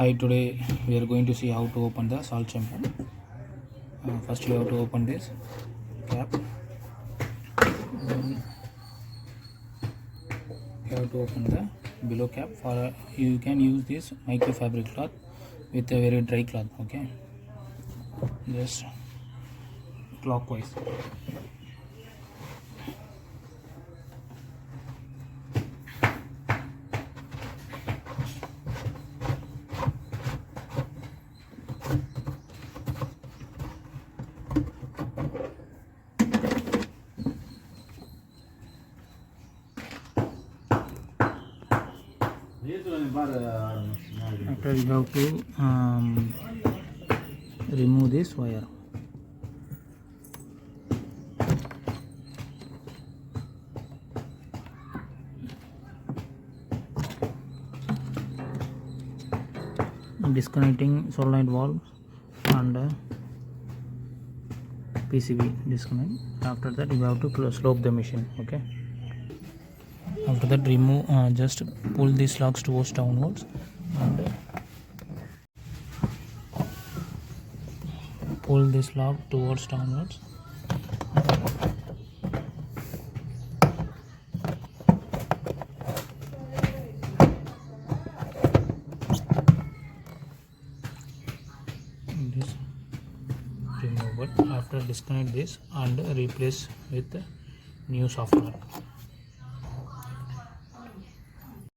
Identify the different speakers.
Speaker 1: Hi, today we are going to see how to open the salt chamber. First we have to open this cap. Then you have to open the below cap. For you can use this microfabric cloth with a very dry cloth. Okay, just clockwise. After you have to remove this wire. Disconnecting solenoid valve and PCB disconnect. After that you have to slope the machine. Okay, after that remove, just pull these locks towards downwards and pull this lock towards downwards. This removable. After disconnect this and replace with new soft nut.